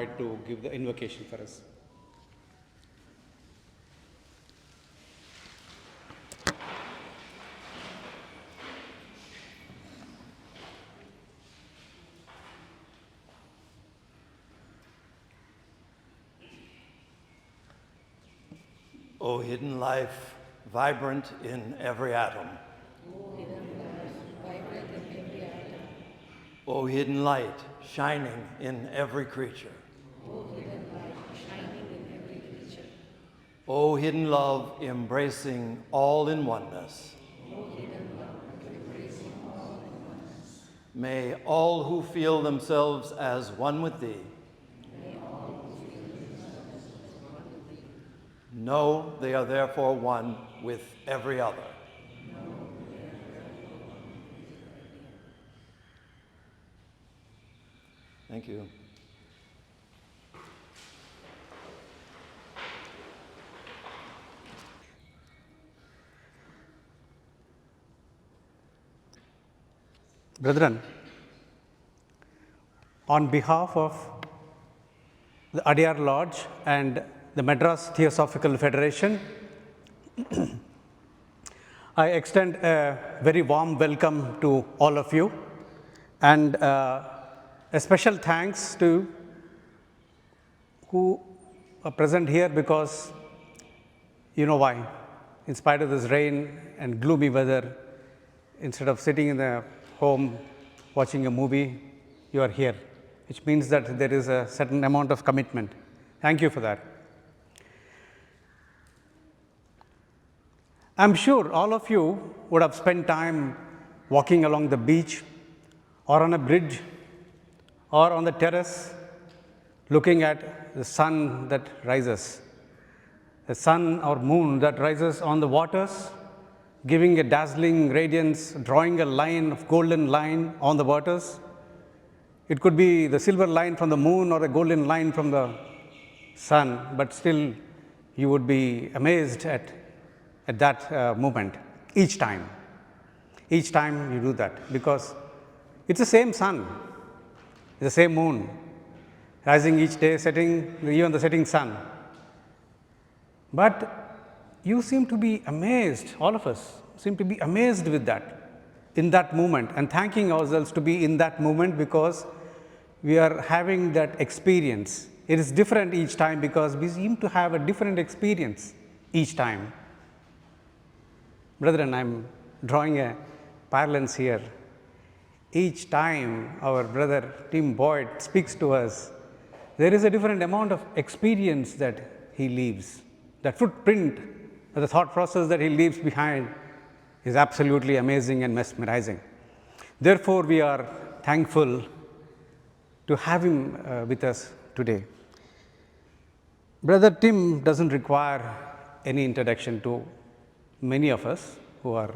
to give the invocation for us. O hidden life, vibrant in every atom. O hidden light, vibrant in every atom. O hidden light, shining in every creature. O hidden light, shining in every creature. O hidden love, embracing all in oneness. O hidden love, embracing all in oneness. May all who feel themselves as one with thee know they are therefore one with every other. Thank you. Brethren, on behalf of the Adyar Lodge and the Madras Theosophical Federation, I extend a very warm welcome to all of you, and a special thanks to who are present here, because you know why. In spite of this rain and gloomy weather, instead of sitting in the home watching a movie, you are here, which means that there is a certain amount of commitment. Thank you for that. I'm sure all of you would have spent time walking along the beach or on a bridge or on the terrace, looking at the sun that rises, the sun or moon that rises on the waters, giving a dazzling radiance, drawing a line of golden line on the waters. It could be the silver line from the moon or a golden line from the sun, but still you would be amazed at that moment each time. Each time you do that, because it's the same sun, the same moon, rising each day, setting, even the setting sun. But you seem to be amazed, all of us seem to be amazed with that, in that moment, and thanking ourselves to be in that moment, because we are having that experience. It is different each time because we seem to have a different experience each time. Brethren, I'm drawing a parallels here. Each time our brother Tim Boyd speaks to us, there is a different amount of experience that he leaves. That footprint, the thought process that he leaves behind is absolutely amazing and mesmerizing. Therefore, we are thankful to have him with us today. Brother Tim doesn't require any introduction to many of us who are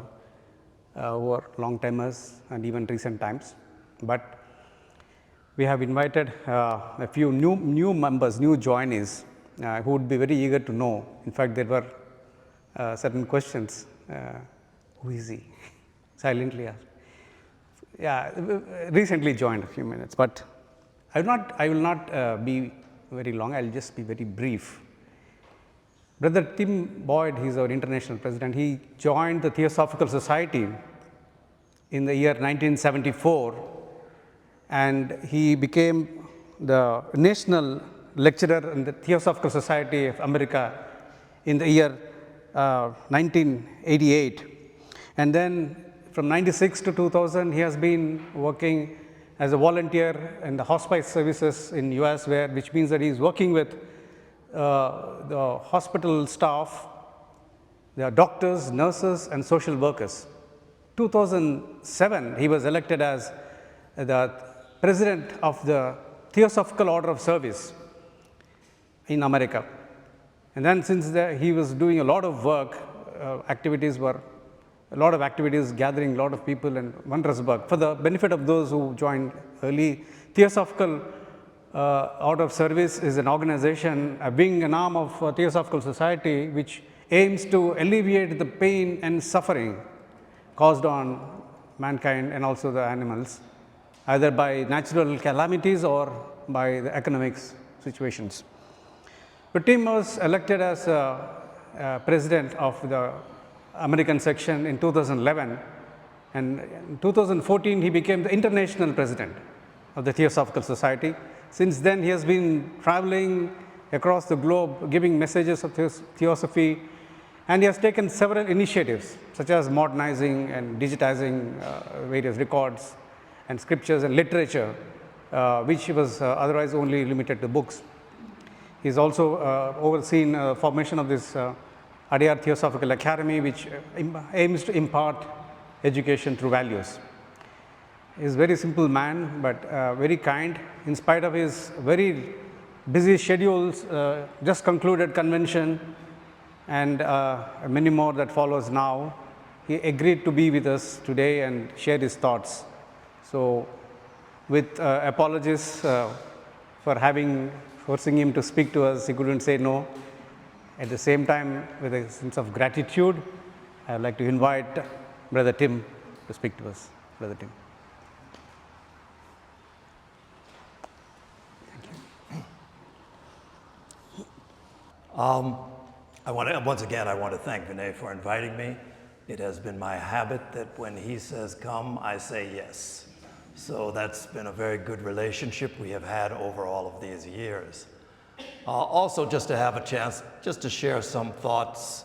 long-timers and even recent times, but we have invited a few new members, new joinees, who would be very eager to know. In fact, there were certain questions. Who is he? Silently asked. Yeah, recently joined a few minutes, but I will not be very long. I'll just be very brief. Brother Tim Boyd, he's our international president. He joined the Theosophical Society in the year 1974, and he became the national lecturer in the Theosophical Society of America in the year 1988. And then from 96 to 2000, he has been working as a volunteer in the hospice services in US, which means that he is working with the hospital staff, the doctors, nurses, and social workers. 2007, he was elected as the president of the Theosophical Order of Service in America. And then since he was doing a lot of work, activities, gathering a lot of people, and wondrous work. For the benefit of those who joined early, Theosophical Order of Service is an organization, a wing, an arm of Theosophical Society, which aims to alleviate the pain and suffering caused on mankind and also the animals, either by natural calamities or by the economic situations. But Tim was elected as president of the American section in 2011, and in 2014 he became the international president of the Theosophical Society. Since then he has been traveling across the globe giving messages of theosophy, and he has taken several initiatives such as modernizing and digitizing various records and scriptures and literature, which was otherwise only limited to books. He has also overseen formation of this Adyar Theosophical Academy, which aims to impart education through values. He is a very simple man, but very kind. In spite of his very busy schedules, just concluded convention, and many more that follows now, he agreed to be with us today and share his thoughts. So, with apologies for forcing him to speak to us, he couldn't say no. At the same time, with a sense of gratitude, I would like to invite Brother Tim to speak to us. Brother Tim. Once again, I want to thank Vinay for inviting me. It has been my habit that when he says come, I say yes. So that's been a very good relationship we have had over all of these years. Also, just to have a chance just to share some thoughts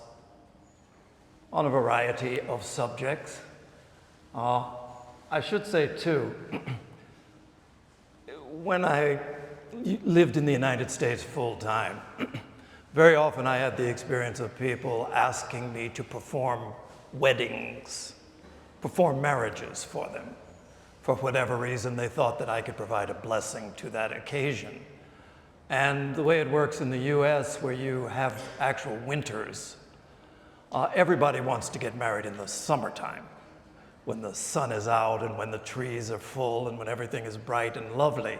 on a variety of subjects. I should say too, when I lived in the United States full time, very often I had the experience of people asking me to perform weddings, perform marriages for them. For whatever reason, they thought that I could provide a blessing to that occasion. And the way it works in the US, where you have actual winters, everybody wants to get married in the summertime, when the sun is out and when the trees are full and when everything is bright and lovely.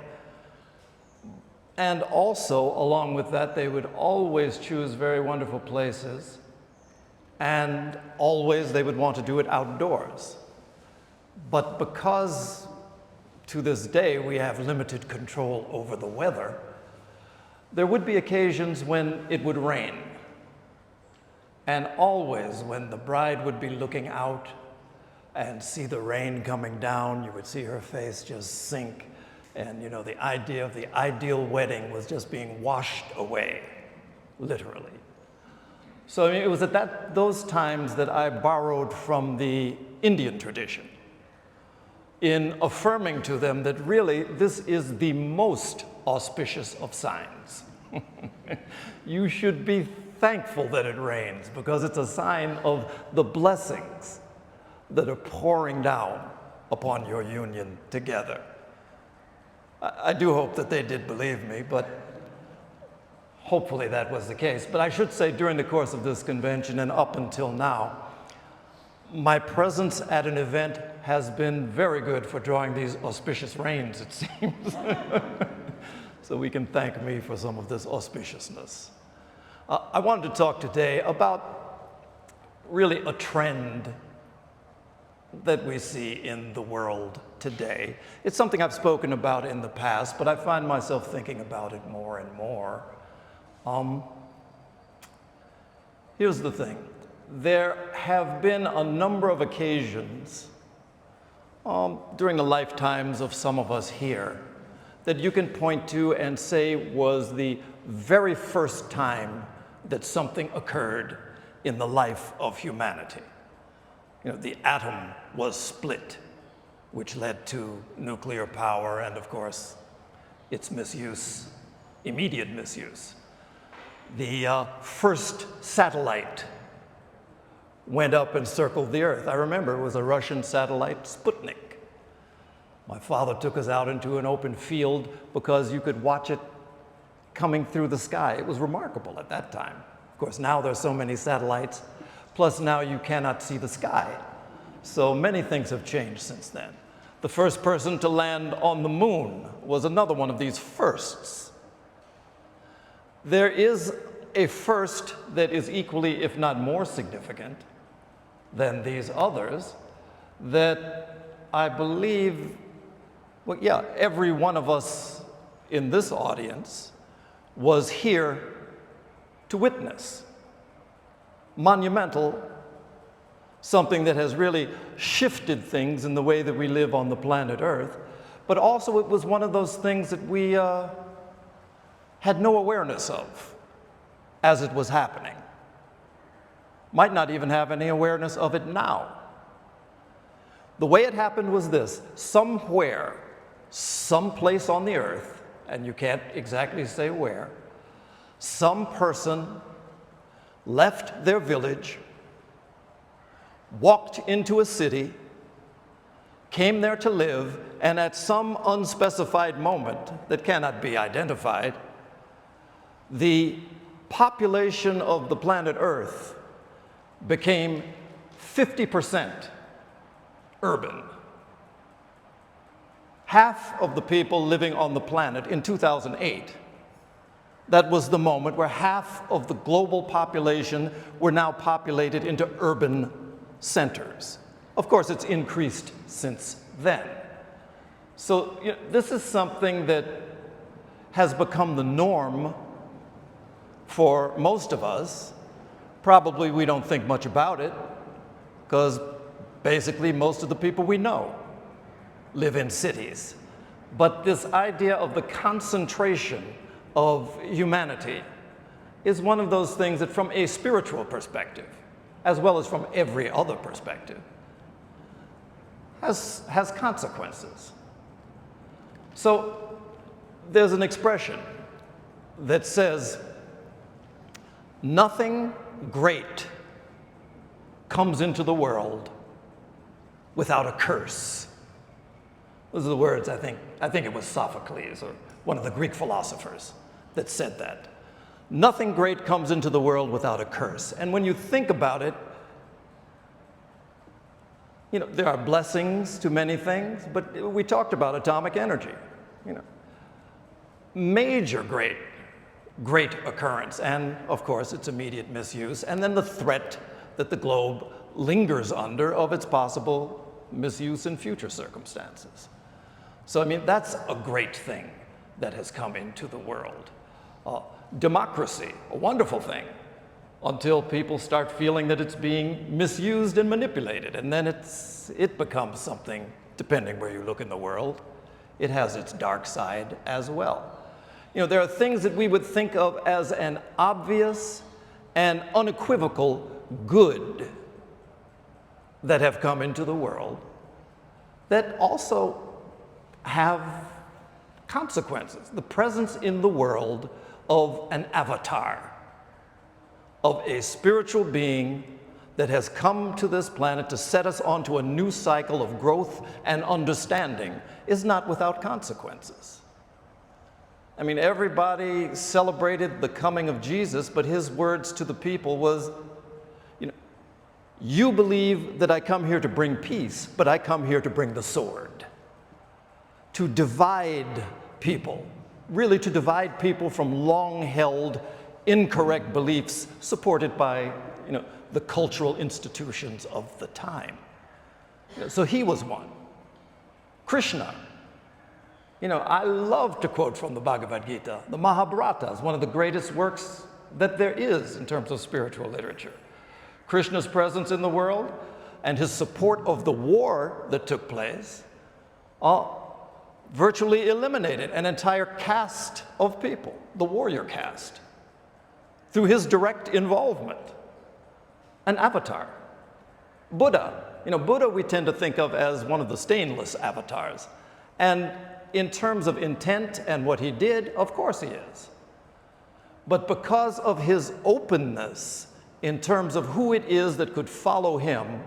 And also, along with that, they would always choose very wonderful places, and always they would want to do it outdoors. But because to this day we have limited control over the weather, there would be occasions when it would rain. And always when the bride would be looking out and see the rain coming down, you would see her face just sink. And you know, the idea of the ideal wedding was just being washed away, literally. So I mean, it was at those times that I borrowed from the Indian tradition in affirming to them that really this is the most auspicious of signs. You should be thankful that it rains because it's a sign of the blessings that are pouring down upon your union together. I do hope that they did believe me, but hopefully that was the case. But I should say during the course of this convention and up until now, my presence at an event has been very good for drawing these auspicious rains, it seems. So we can thank me for some of this auspiciousness. I wanted to talk today about really a trend that we see in the world today. It's something I've spoken about in the past, but I find myself thinking about it more and more. Here's the thing. There have been a number of occasions during the lifetimes of some of us here that you can point to and say was the very first time that something occurred in the life of humanity. You know, the atom was split, which led to nuclear power and, of course, its misuse, immediate misuse. The first satellite went up and circled the Earth. I remember it was a Russian satellite, Sputnik. My father took us out into an open field because you could watch it coming through the sky. It was remarkable at that time. Of course, now there's so many satellites, plus now you cannot see the sky. So many things have changed since then. The first person to land on the moon was another one of these firsts. There is a first that is equally, if not more significant than these others, that I believe, well, yeah, every one of us in this audience was here to witness. Monumental, something that has really shifted things in the way that we live on the planet Earth, but also it was one of those things that we had no awareness of as it was happening. Might not even have any awareness of it now. The way it happened was this: somewhere, someplace on the earth, and you can't exactly say where, some person left their village, walked into a city, came there to live, and at some unspecified moment that cannot be identified, the population of the planet Earth became 50% urban. Half of the people living on the planet in 2008, that was the moment where half of the global population were now populated into urban centers. Of course, it's increased since then. So this is something that has become the norm for most of us. Probably we don't think much about it, because basically most of the people we know live in cities. But this idea of the concentration of humanity is one of those things that, from a spiritual perspective, as well as from every other perspective, has consequences. So there's an expression that says, nothing great comes into the world without a curse. Those are the words, I think it was Sophocles, or one of the Greek philosophers, that said that. Nothing great comes into the world without a curse. And when you think about it, there are blessings to many things, but we talked about atomic energy. Major great occurrence, and of course its immediate misuse, and then the threat that the globe lingers under of its possible misuse in future circumstances. So that's a great thing that has come into the world. Democracy, a wonderful thing, until people start feeling that it's being misused and manipulated, and then it becomes something, depending where you look in the world, it has its dark side as well. There are things that we would think of as an obvious and unequivocal good that have come into the world that also have consequences. The presence in the world of an avatar, of a spiritual being that has come to this planet to set us onto a new cycle of growth and understanding, is not without consequences. Everybody celebrated the coming of Jesus, but his words to the people was, you believe that I come here to bring peace, but I come here to bring the sword. To divide people, really to divide people from long-held, incorrect beliefs supported by, the cultural institutions of the time. So he was one. Krishna. I love to quote from the Bhagavad Gita. The Mahabharata is one of the greatest works that there is in terms of spiritual literature. Krishna's presence in the world and his support of the war that took place virtually eliminated an entire caste of people, the warrior caste, through his direct involvement. An avatar. Buddha. Buddha we tend to think of as one of the stainless avatars. And in terms of intent and what he did, of course he is. But because of his openness in terms of who it is that could follow him,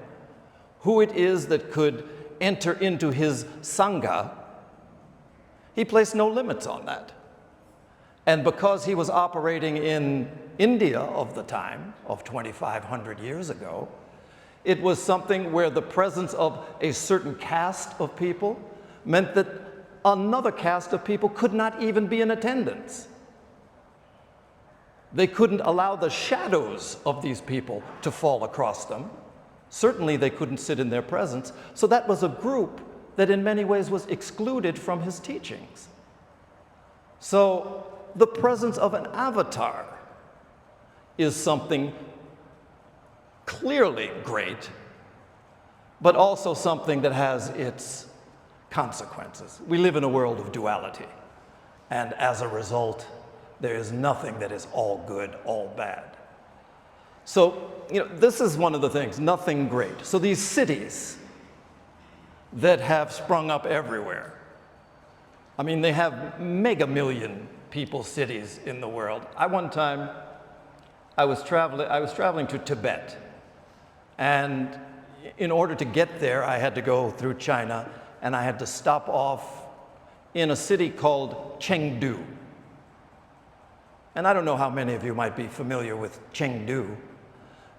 who it is that could enter into his Sangha, he placed no limits on that. And because he was operating in India of the time, of 2,500 years ago, it was something where the presence of a certain caste of people meant that another caste of people could not even be in attendance. They couldn't allow the shadows of these people to fall across them. Certainly they couldn't sit in their presence. So that was a group that in many ways was excluded from his teachings. So the presence of an avatar is something clearly great, but also something that has its consequences. We live in a world of duality, and as a result, there is nothing that is all good, all bad. So, this is one of the things, nothing great. So these cities that have sprung up everywhere, I mean, they have mega million people cities in the world. One time, I was traveling to Tibet, and in order to get there, I had to go through China, and I had to stop off in a city called Chengdu. And I don't know how many of you might be familiar with Chengdu,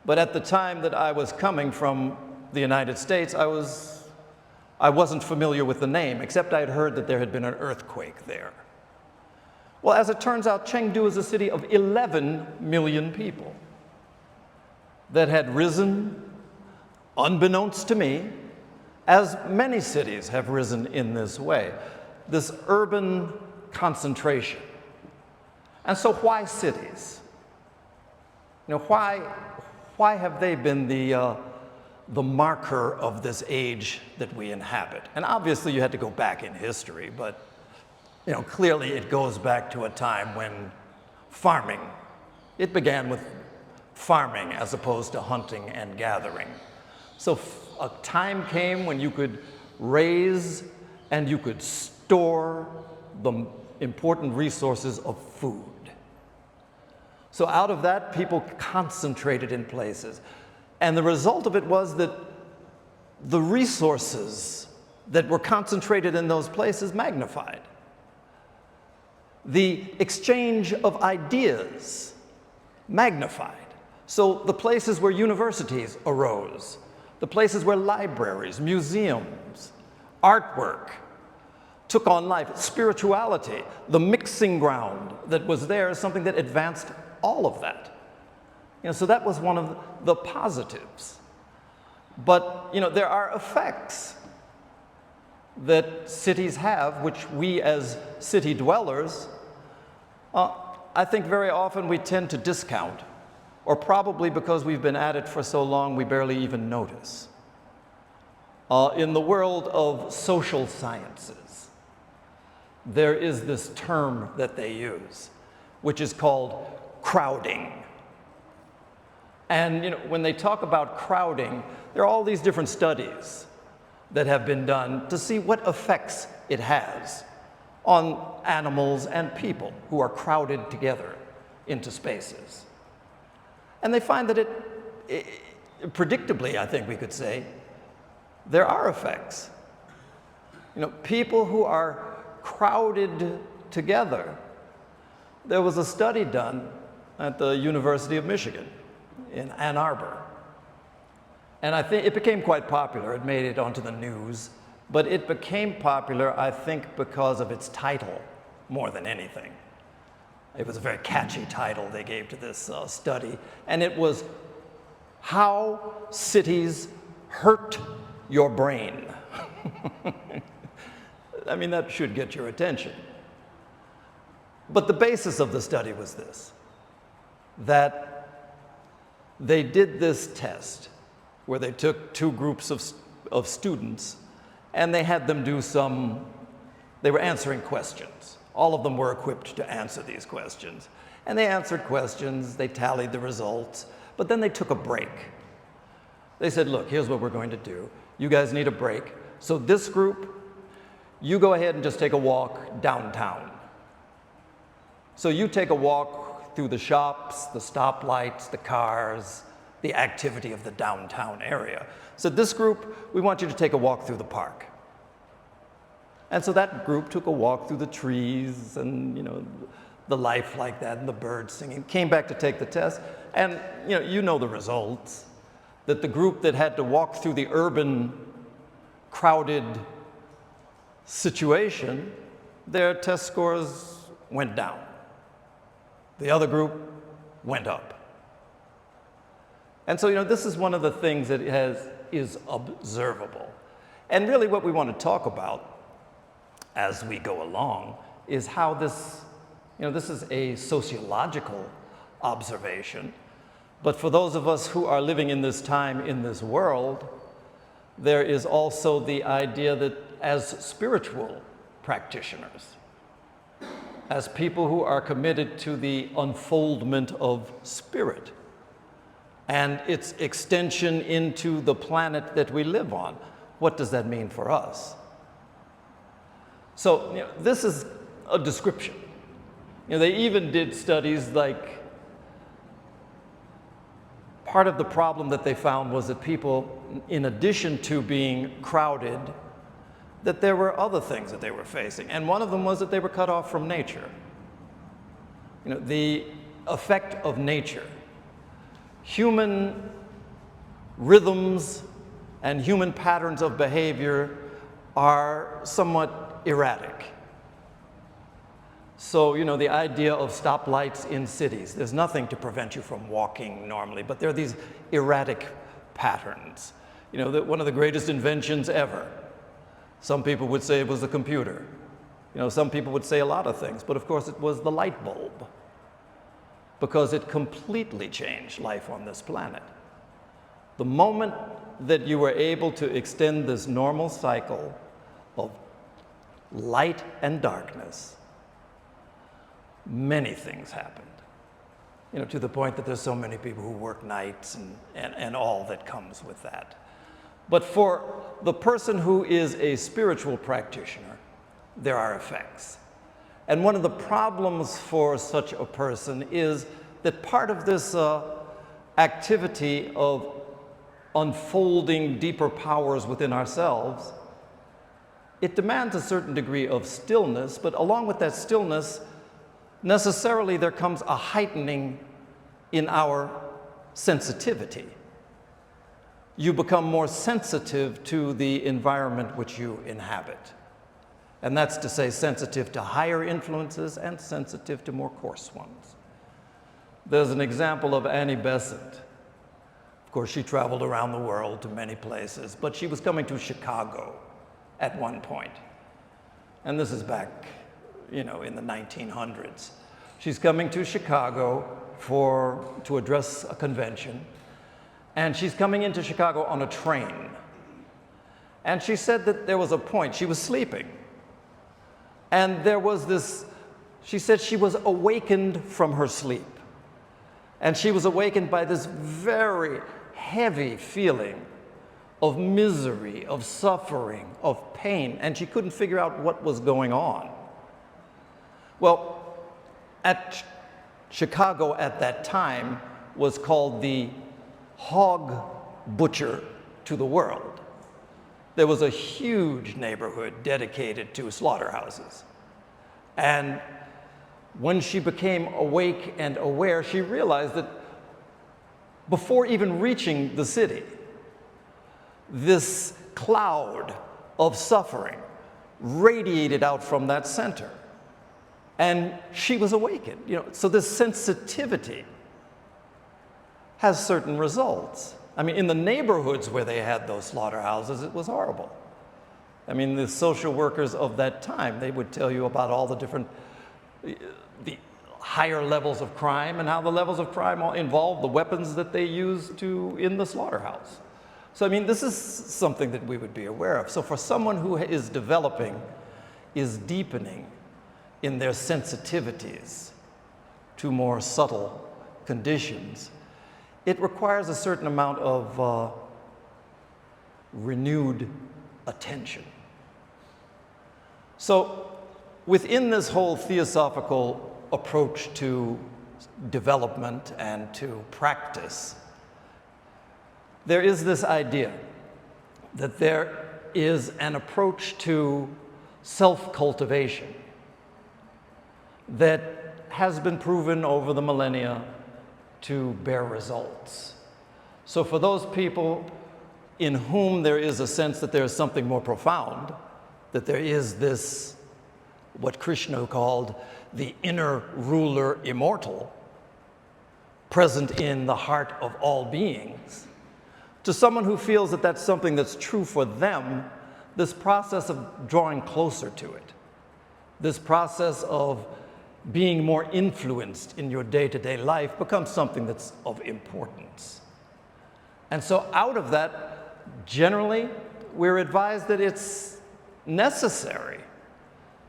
but at the time that I was coming from the United States, I wasn't familiar with the name, except I had heard that there had been an earthquake there. Well, as it turns out, Chengdu is a city of 11 million people that had risen, unbeknownst to me, as many cities have risen in this way, this urban concentration. And so why cities? Why have they been the marker of this age that we inhabit? And obviously you had to go back in history, but clearly it goes back to a time when farming, it began with farming as opposed to hunting and gathering. So a time came when you could raise and you could store the important resources of food. So out of that, people concentrated in places. And the result of it was that the resources that were concentrated in those places magnified. The exchange of ideas magnified. So the places where universities arose, the places where libraries, museums, artwork took on life, spirituality, the mixing ground that was there is something that advanced all of that. So that was one of the positives. But there are effects that cities have, which we as city dwellers, I think very often we tend to discount, or probably because we've been at it for so long we barely even notice. In the world of social sciences, there is this term that they use, which is called crowding. And when they talk about crowding, there are all these different studies that have been done to see what effects it has on animals and people who are crowded together into spaces. And they find that predictably, I think we could say, there are effects. People who are crowded together. There was a study done at the University of Michigan in Ann Arbor. And I think it became quite popular. It made it onto the news. But it became popular, I think, because of its title more than anything. It was a very catchy title they gave to this study. And it was How Cities Hurt Your Brain. I mean, that should get your attention. But the basis of the study was this, that they did this test where they took two groups of students and they had them do they were answering questions. All of them were equipped to answer these questions. And they answered questions, they tallied the results, but then they took a break. They said, look, here's what we're going to do. You guys need a break. So this group, you go ahead and just take a walk downtown. So you take a walk through the shops, the stoplights, the cars, the activity of the downtown area. So this group, we want you to take a walk through the park. And so that group took a walk through the trees and, the life like that and the birds singing, came back to take the test. And, you know the results, that the group that had to walk through the urban, crowded situation, their test scores went down. The other group went up. And so, this is one of the things that is observable. And really what we want to talk about as we go along is how this, this is a sociological observation, but for those of us who are living in this time, in this world, there is also the idea that as spiritual practitioners, as people who are committed to the unfoldment of spirit and its extension into the planet that we live on, what does that mean for us? So this is a description. They even did studies like, part of the problem that they found was that people, in addition to being crowded, that there were other things that they were facing. And one of them was that they were cut off from nature. The effect of nature. Human rhythms and human patterns of behavior are somewhat erratic. So, the idea of stoplights in cities, there's nothing to prevent you from walking normally, but there are these erratic patterns. One of the greatest inventions ever. Some people would say it was the computer. Some people would say a lot of things, but of course it was the light bulb, because it completely changed life on this planet. The moment that you were able to extend this normal cycle of light and darkness, many things happened, to the point that there's so many people who work nights and all that comes with that. But for the person who is a spiritual practitioner, there are effects. And one of the problems for such a person is that part of this activity of unfolding deeper powers within ourselves, it demands a certain degree of stillness, but along with that stillness, necessarily there comes a heightening in our sensitivity. You become more sensitive to the environment which you inhabit. And that's to say, sensitive to higher influences and sensitive to more coarse ones. There's an example of Annie Besant. Of course, she traveled around the world to many places, but she was coming to Chicago at one point. And this is back, in the 1900s. She's coming to Chicago to address a convention. And she's coming into Chicago on a train. And she said that there was a point, she was sleeping. And there was this, she said she was awakened from her sleep. And she was awakened by this very heavy feeling of misery, of suffering, of pain. And she couldn't figure out what was going on. Well, at Chicago at that time was called the hog butcher to the world. There was a huge neighborhood dedicated to slaughterhouses. And when she became awake and aware, she realized that before even reaching the city, this cloud of suffering radiated out from that center. And she was awakened. So this sensitivity has certain results. In the neighborhoods where they had those slaughterhouses, it was horrible. The social workers of that time, they would tell you about all the different, the higher levels of crime and how the levels of crime involve the weapons that they used in the slaughterhouse. So, this is something that we would be aware of. So for someone who is developing, is deepening in their sensitivities to more subtle conditions, it requires a certain amount of renewed attention. So within this whole theosophical approach to development and to practice, there is this idea that there is an approach to self-cultivation that has been proven over the millennia to bear results. So for those people in whom there is a sense that there is something more profound, that there is this, what Krishna called the inner ruler immortal, present in the heart of all beings, to someone who feels that that's something that's true for them, this process of drawing closer to it, this process of being more influenced in your day-to-day life becomes something that's of importance. And so out of that, generally, we're advised that it's necessary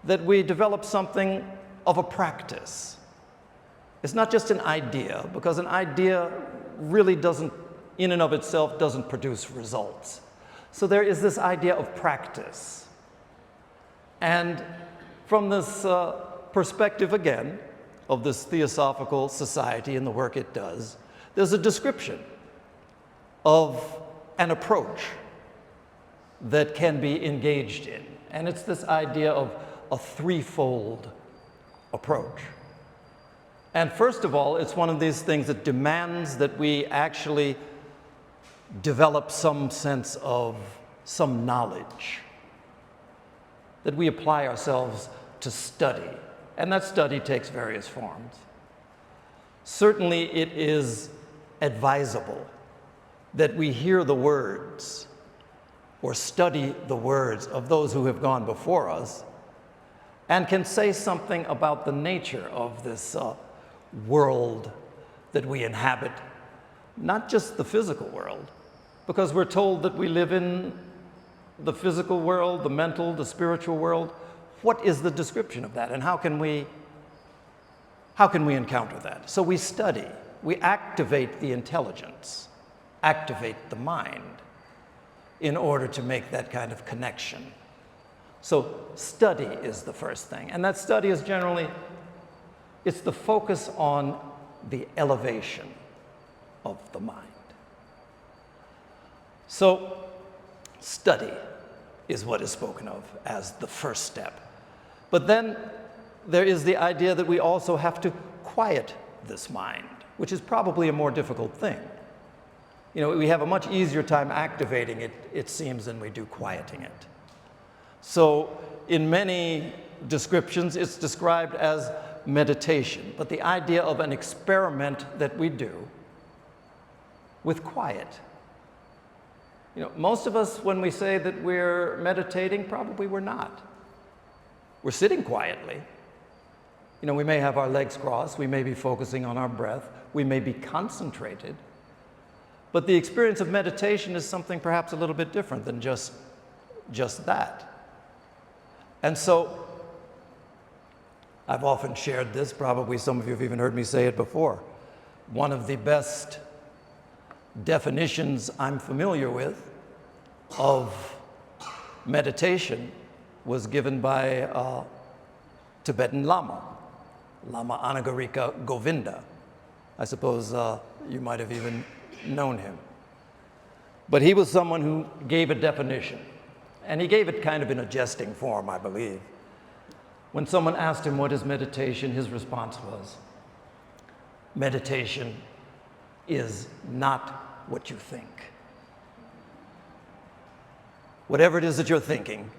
that we develop something of a practice. It's not just an idea, because an idea really doesn't, in and of itself, doesn't produce results. So there is this idea of practice. And from this perspective, again, of this Theosophical society and the work it does, there's a description of an approach that can be engaged in. And it's this idea of a threefold approach. And first of all, it's one of these things that demands that we actually develop some sense of some knowledge, that we apply ourselves to study. And that study takes various forms. Certainly, it is advisable that we hear the words or study the words of those who have gone before us and can say something about the nature of this world that we inhabit, not just the physical world, because we're told that we live in the physical world, the mental, the spiritual world. What is the description of that, and how can we encounter that? So we study, we activate the intelligence, activate the mind in order to make that kind of connection. So study is the first thing, and that study is generally, it's the focus on the elevation of the mind. So study is what is spoken of as the first step. But then there is the idea that we also have to quiet this mind, which is probably a more difficult thing. You know, we have a much easier time activating it, it seems, than we do quieting it. So in many descriptions, it's described as meditation, but the idea of an experiment that we do with quiet. You know, most of us, when we say that we're meditating, probably we're not. We're sitting quietly. You know, we may have our legs crossed, we may be focusing on our breath, we may be concentrated, but the experience of meditation is something perhaps a little bit different than just that. And so, I've often shared this, probably some of you have even heard me say it before. One of the best definitions I'm familiar with of meditation was given by a Tibetan Lama, Lama Anagarika Govinda. I suppose you might have even known him. But he was someone who gave a definition, and he gave it kind of in a jesting form, I believe. When someone asked him what is meditation, his response was, meditation is not what you think. Whatever it is that you're thinking,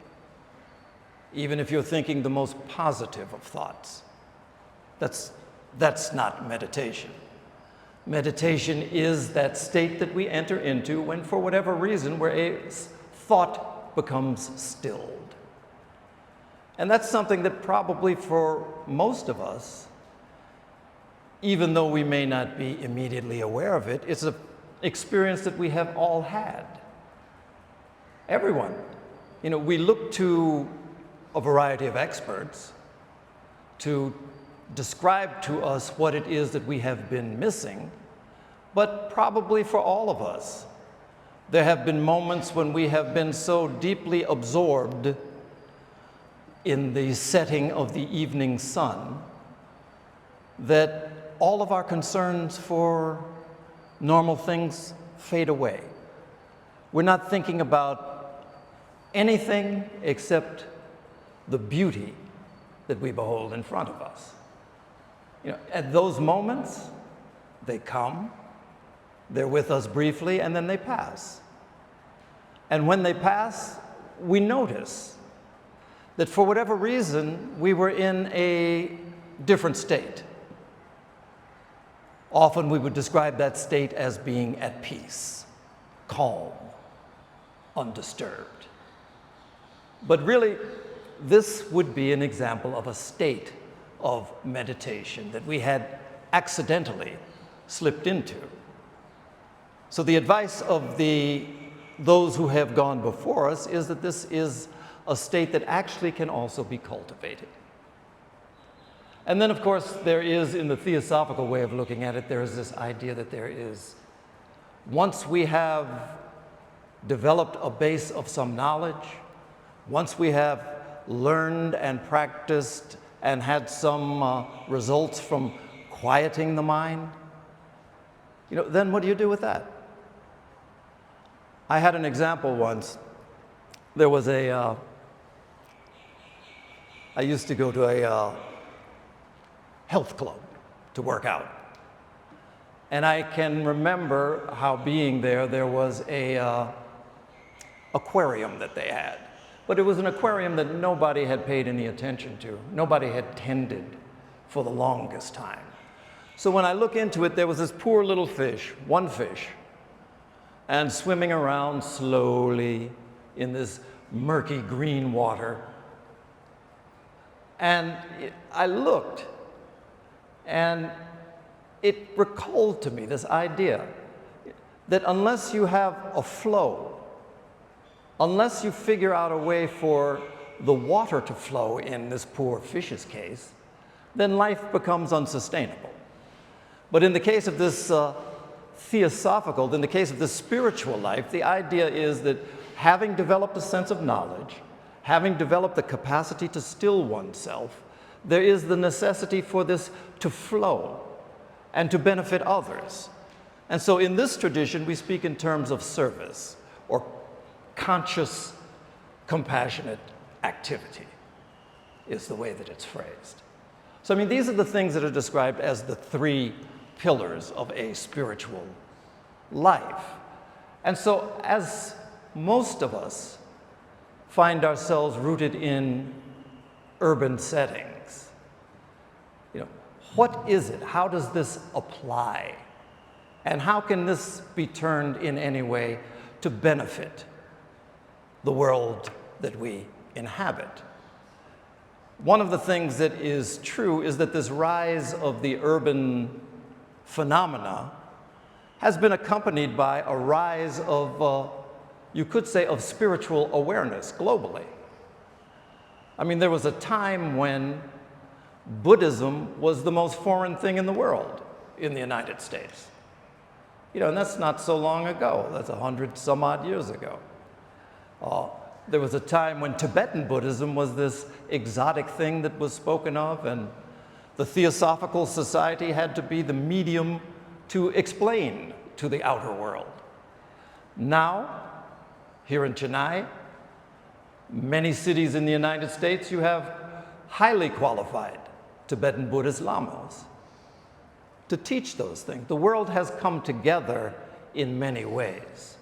even if you're thinking the most positive of thoughts, that's not meditation. Meditation is that state that we enter into when, for whatever reason, where a thought becomes stilled. And that's something that probably for most of us, even though we may not be immediately aware of it, it's an experience that we have all had. Everyone. You know, we look to a variety of experts to describe to us what it is that we have been missing, but probably for all of us, there have been moments when we have been so deeply absorbed in the setting of the evening sun that all of our concerns for normal things fade away. We're not thinking about anything except the beauty that we behold in front of us. You know, at those moments, they come, they're with us briefly, and then they pass. And when they pass, we notice that for whatever reason, we were in a different state. Often we would describe that state as being at peace, calm, undisturbed. But really, this would be an example of a state of meditation that we had accidentally slipped into. So the advice of those who have gone before us is that this is a state that actually can also be cultivated. And then, of course, there is, in the Theosophical way of looking at it, there is this idea that there is, once we have developed a base of some knowledge, once we have learned and practiced and had some results from quieting the mind, then what do you do with that? I had an example once. There was I used to go to a health club to work out. And I can remember how being there was a aquarium that they had. But it was an aquarium that nobody had paid any attention to. Nobody had tended for the longest time. So when I look into it, there was this poor little fish, one fish, and swimming around slowly in this murky green water. And I looked, and it recalled to me this idea that unless you have a flow, unless you figure out a way for the water to flow in this poor fish's case, then life becomes unsustainable. But in the case of this theosophical, in the case of this spiritual life, the idea is that having developed a sense of knowledge, having developed the capacity to still oneself, there is the necessity for this to flow and to benefit others. And so in this tradition, we speak in terms of service or conscious, compassionate activity is the way that it's phrased. So, I mean, these are the things that are described as the three pillars of a spiritual life. And so, as most of us find ourselves rooted in urban settings, what is it? How does this apply? And how can this be turned in any way to benefit the world that we inhabit? One of the things that is true is that this rise of the urban phenomena has been accompanied by a rise of, you could say, of spiritual awareness globally. I mean, there was a time when Buddhism was the most foreign thing in the world in the United States. And that's not so long ago. That's 100 some odd years ago. There was a time when Tibetan Buddhism was this exotic thing that was spoken of, and the Theosophical Society had to be the medium to explain to the outer world. Now, here in Chennai, many cities in the United States, you have highly qualified Tibetan Buddhist lamas to teach those things. The world has come together in many ways.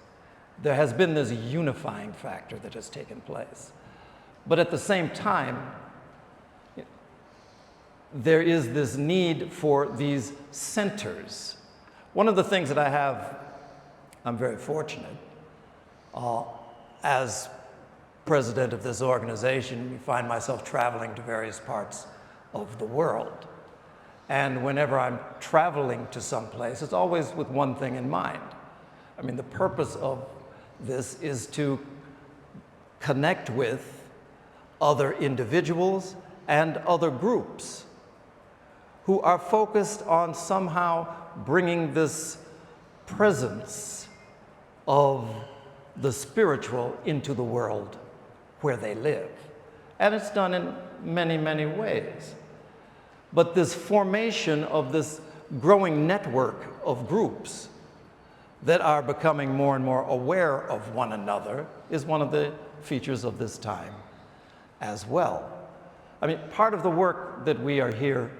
There has been this unifying factor that has taken place. But at the same time, there is this need for these centers. One of the things that I'm very fortunate, as president of this organization, we find myself traveling to various parts of the world. And whenever I'm traveling to some place, it's always with one thing in mind. I mean, the purpose of this is to connect with other individuals and other groups who are focused on somehow bringing this presence of the spiritual into the world where they live. And it's done in many, many ways. But this formation of this growing network of groups that are becoming more and more aware of one another is one of the features of this time as well. I mean, part of the work that we are here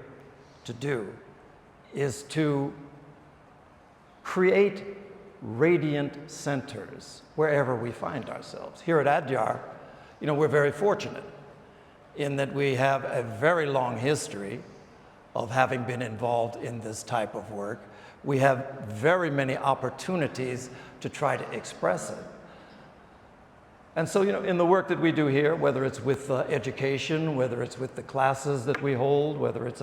to do is to create radiant centers wherever we find ourselves. Here at Adyar, we're very fortunate in that we have a very long history of having been involved in this type of work. We have very many opportunities to try to express it. And so, in the work that we do here, whether it's with education, whether it's with the classes that we hold, whether it's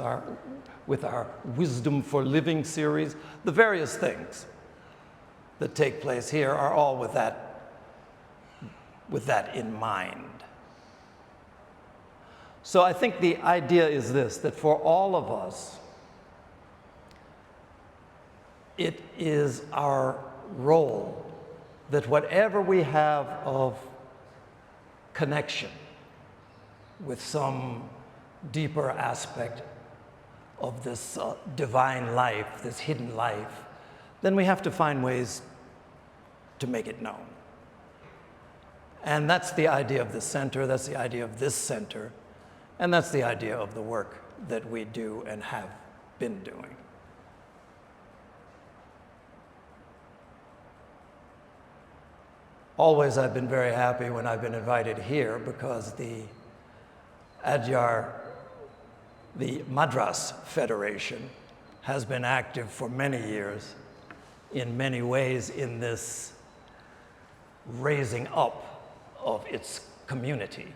with our Wisdom for Living series, the various things that take place here are all with that in mind. So I think the idea is this, that for all of us, it is our role that whatever we have of connection with some deeper aspect of this divine life, this hidden life, then we have to find ways to make it known. And that's the idea of the center, that's the idea of this center, and that's the idea of the work that we do and have been doing. Always I've been very happy when I've been invited here because the Adyar, the Madras Federation, has been active for many years in many ways in this raising up of its community.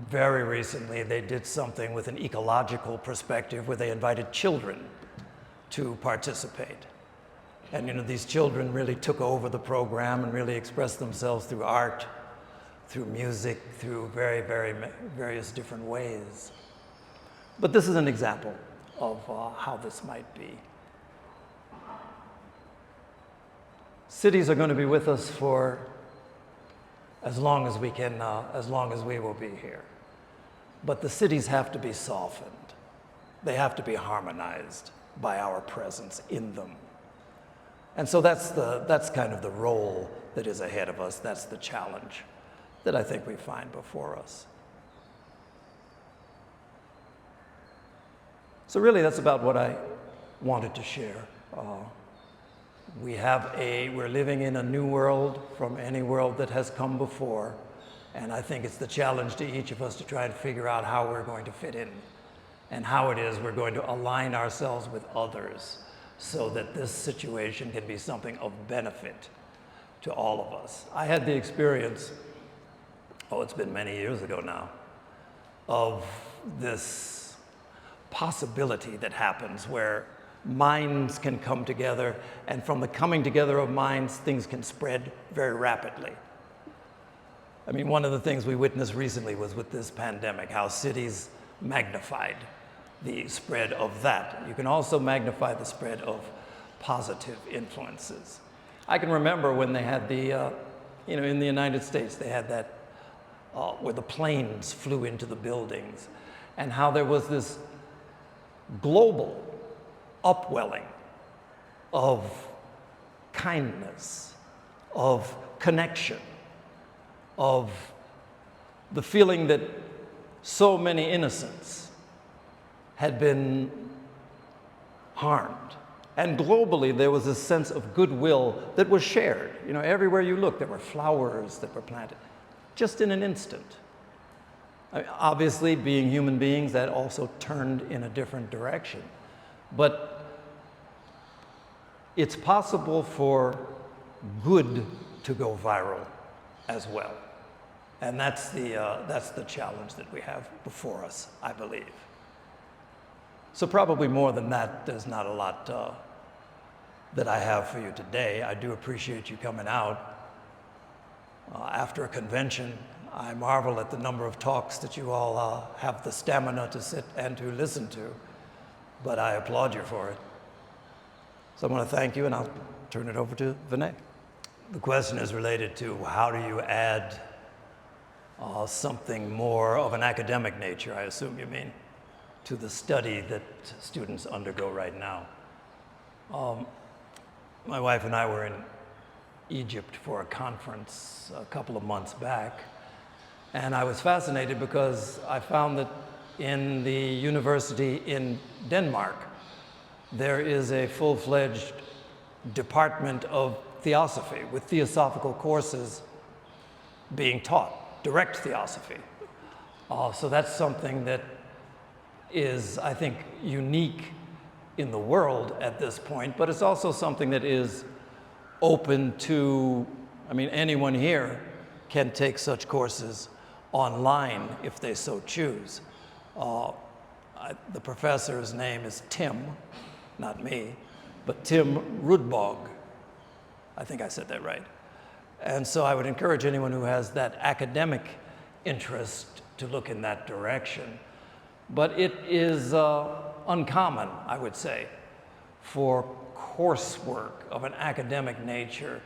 Very recently, they did something with an ecological perspective where they invited children to participate. And these children really took over the program and really expressed themselves through art, through music, through various different ways. But this is an example of how this might be. Cities are going to be with us for as long as we can, as long as we will be here. But the cities have to be softened. They have to be harmonized by our presence in them. And so that's kind of the role that is ahead of us. That's the challenge that I think we find before us. So really, that's about what I wanted to share. We're living in a new world from any world that has come before. And I think it's the challenge to each of us to try and figure out how we're going to fit in and how it is we're going to align ourselves with others so that this situation can be something of benefit to all of us. I had the experience, it's been many years ago now, of this possibility that happens where minds can come together, and from the coming together of minds, things can spread very rapidly. I mean, one of the things we witnessed recently was with this pandemic, how cities magnified the spread of that. You can also magnify the spread of positive influences. I can remember when they had the, in the United States, they had that where the planes flew into the buildings, and how there was this global upwelling of kindness, of connection, of the feeling that so many innocents had been harmed. And globally, there was a sense of goodwill that was shared. Everywhere you looked, there were flowers that were planted, just in an instant. Obviously, being human beings, that also turned in a different direction. But it's possible for good to go viral as well. And that's the challenge that we have before us, I believe. So probably more than that, there's not a lot that I have for you today. I do appreciate you coming out. After a convention, I marvel at the number of talks that you all have the stamina to sit and to listen to, but I applaud you for it. So I want to thank you, and I'll turn it over to Vinay. The question is related to how do you add something more of an academic nature, I assume you mean, to the study that students undergo right now. My wife and I were in Egypt for a conference a couple of months back, and I was fascinated because I found that in the university in Denmark, there is a full-fledged department of Theosophy with Theosophical courses being taught, direct Theosophy. So that's something that is, I think, unique in the world at this point, but it's also something that is open to, anyone here can take such courses online if they so choose. The professor's name is Tim, not me, but Tim Rudbog. I think I said that right. And so I would encourage anyone who has that academic interest to look in that direction. But it is uncommon, I would say, for coursework of an academic nature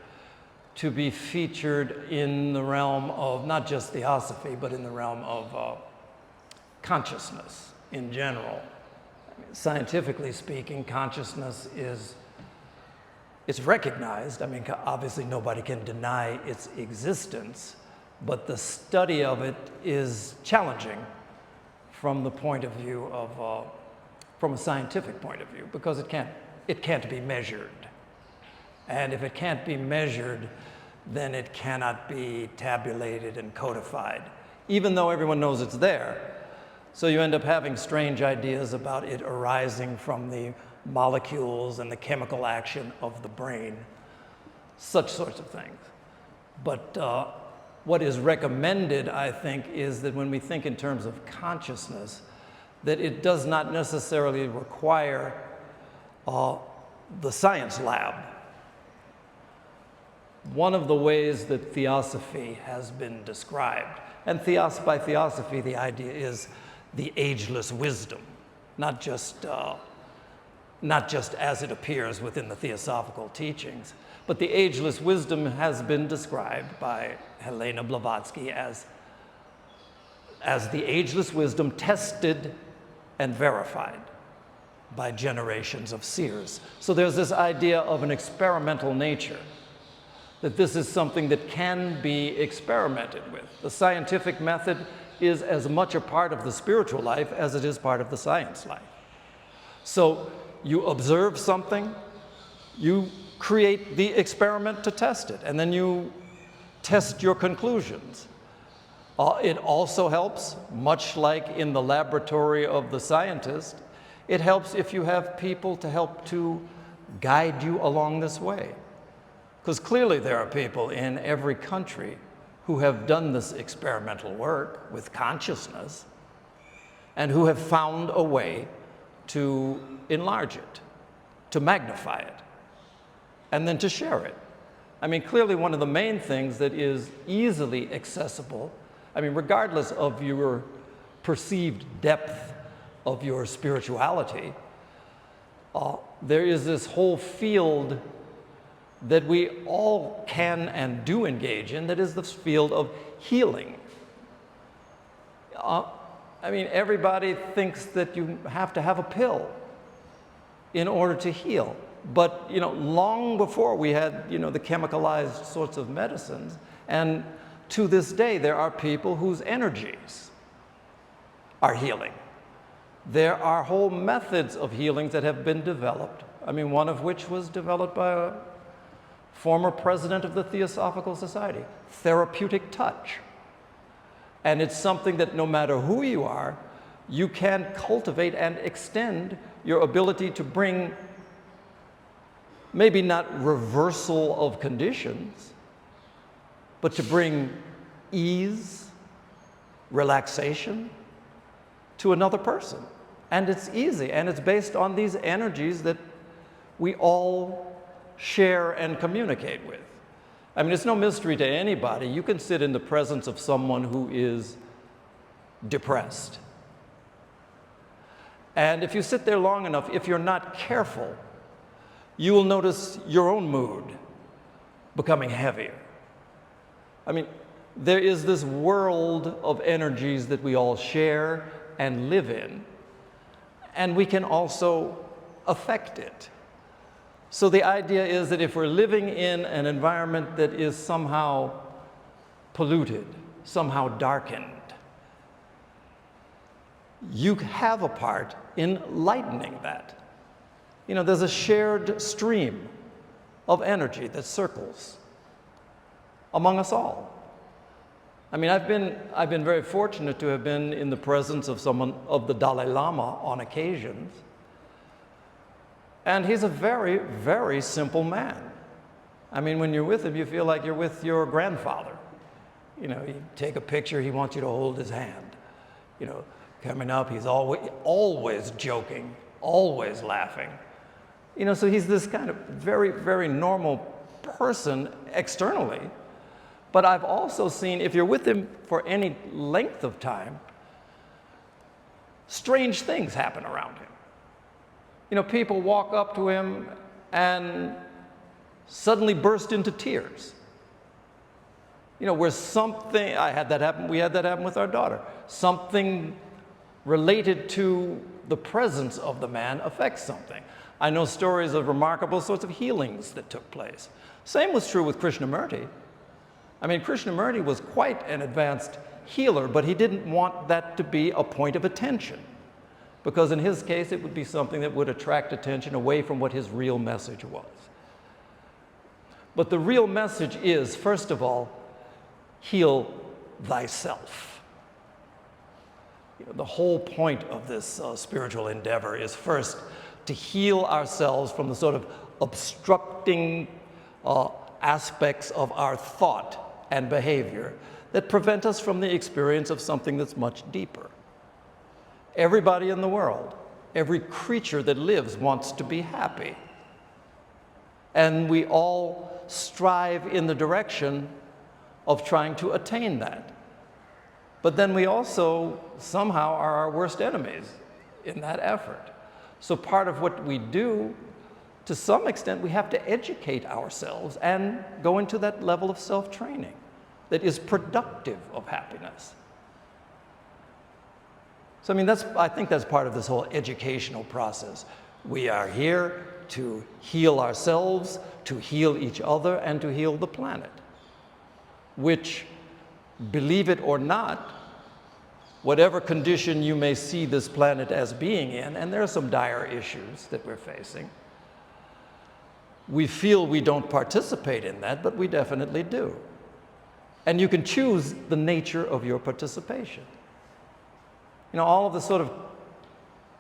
to be featured in the realm of not just theosophy, but in the realm of consciousness in general. Scientifically speaking, consciousness it's recognized. I mean, obviously nobody can deny its existence, but the study of it is challenging from the point of view of, from a scientific point of view, because it can't be measured. And if it can't be measured, then it cannot be tabulated and codified, even though everyone knows it's there. So you end up having strange ideas about it arising from the molecules and the chemical action of the brain, such sorts of things. But what is recommended, I think, is that when we think in terms of consciousness, that it does not necessarily require the science lab. One of the ways that theosophy has been described, and by theosophy the idea is the ageless wisdom, not just as it appears within the Theosophical teachings, but the ageless wisdom has been described by Helena Blavatsky as the ageless wisdom tested and verified by generations of seers. So there's this idea of an experimental nature, that this is something that can be experimented with. The scientific method is as much a part of the spiritual life as it is part of the science life. So you observe something, you create the experiment to test it, and then you test your conclusions. It also helps, much like in the laboratory of the scientist, it helps if you have people to help to guide you along this way. Because clearly there are people in every country who have done this experimental work with consciousness and who have found a way to enlarge it, to magnify it, and then to share it. I mean, clearly one of the main things that is easily accessible, I mean, regardless of your perceived depth of your spirituality, there is this whole field that we all can and do engage in, that is the field of healing. I mean, everybody thinks that you have to have a pill in order to heal. But, you know, long before we had, you know, the chemicalized sorts of medicines, and to this day, there are people whose energies are healing. There are whole methods of healings that have been developed. I mean, one of which was developed by a former president of the Theosophical Society, therapeutic touch. And it's something that no matter who you are, you can cultivate and extend your ability to bring maybe not reversal of conditions, but to bring ease, relaxation to another person. And it's easy, and it's based on these energies that we all share and communicate with. I mean, it's no mystery to anybody. You can sit in the presence of someone who is depressed. And if you sit there long enough, if you're not careful, you will notice your own mood becoming heavier. I mean, there is this world of energies that we all share and live in, and we can also affect it. So the idea is that if we're living in an environment that is somehow polluted, somehow darkened, you have a part in lightening that. You know, there's a shared stream of energy that circles among us all. I mean, I've been very fortunate to have been in the presence of someone, of the Dalai Lama on occasions. And he's a very, very simple man. I mean, when you're with him, you feel like you're with your grandfather. You know, you take a picture, he wants you to hold his hand. You know, coming up, he's always joking, always laughing. You know, so he's this kind of very, very normal person externally. But I've also seen, if you're with him for any length of time, strange things happen around him. You know, people walk up to him and suddenly burst into tears. You know, where something, we had that happen with our daughter. Something related to the presence of the man affects something. I know stories of remarkable sorts of healings that took place. Same was true with Krishnamurti. I mean, Krishnamurti was quite an advanced healer, but he didn't want that to be a point of attention, because in his case, it would be something that would attract attention away from what his real message was. But the real message is, first of all, heal thyself. You know, the whole point of this spiritual endeavor is first to heal ourselves from the sort of obstructing aspects of our thought and behavior that prevent us from the experience of something that's much deeper. Everybody in the world, every creature that lives wants to be happy. And we all strive in the direction of trying to attain that. But then we also somehow are our worst enemies in that effort. So part of what we do, to some extent, we have to educate ourselves and go into that level of self-training that is productive of happiness. So I mean, I think that's part of this whole educational process. We are here to heal ourselves, to heal each other, and to heal the planet, which, believe it or not, whatever condition you may see this planet as being in, and there are some dire issues that we're facing, we feel we don't participate in that, but we definitely do. And you can choose the nature of your participation. You know, all of the sort of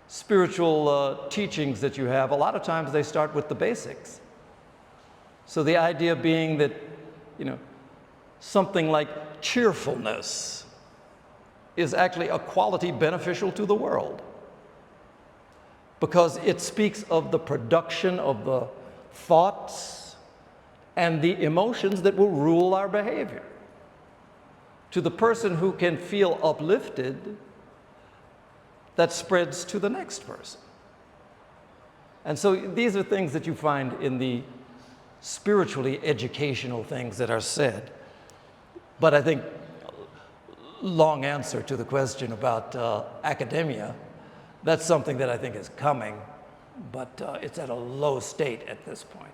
spiritual teachings that you have, a lot of times they start with the basics. So the idea being that, you know, something like cheerfulness is actually a quality beneficial to the world, because it speaks of the production of the thoughts and the emotions that will rule our behavior. To the person who can feel uplifted, that spreads to the next person. And so these are things that you find in the spiritually educational things that are said. But I think, long answer to the question about academia, that's something that I think is coming, but it's at a low state at this point.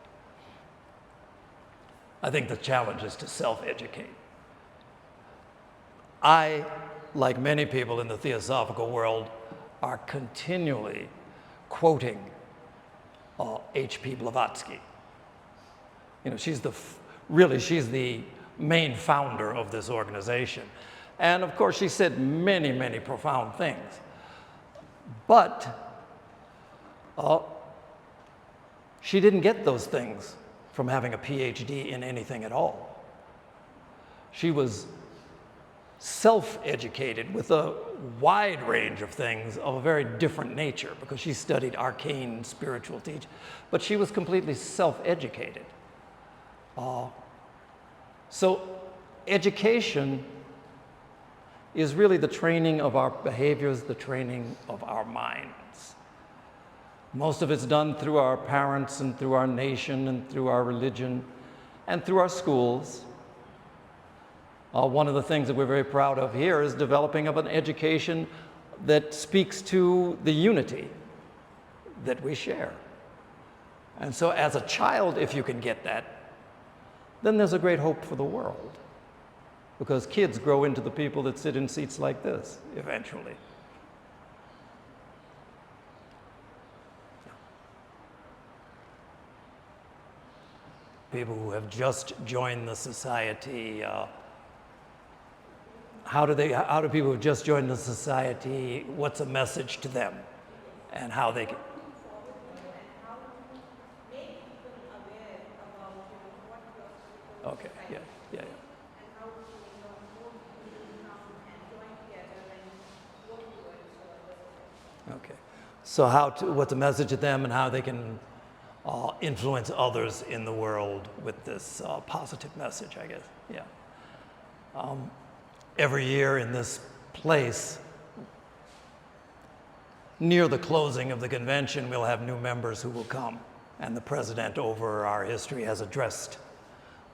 I think the challenge is to self-educate. I, like many people in the Theosophical world, are continually quoting H.P. Blavatsky. You know, she's the main founder of this organization. And of course, she said many, many profound things. But she didn't get those things from having a PhD in anything at all. She was self-educated with a wide range of things of a very different nature, because she studied arcane spiritual teaching, but she was completely self-educated. So education is really the training of our behaviors, the training of our minds. Most of it's done through our parents and through our nation and through our religion and through our schools. One of the things that we're very proud of here is developing of an education that speaks to the unity that we share. And so as a child, if you can get that, then there's a great hope for the world, because kids grow into the people that sit in seats like this eventually. People who have just joined the society, how do people who have just joined the society, what's a message to them, and how they can... Okay, yeah. Okay. So what's the message to them and how they can influence others in the world with this positive message, I guess. Yeah. Every year in this place, near the closing of the convention, we'll have new members who will come. And the president over our history has addressed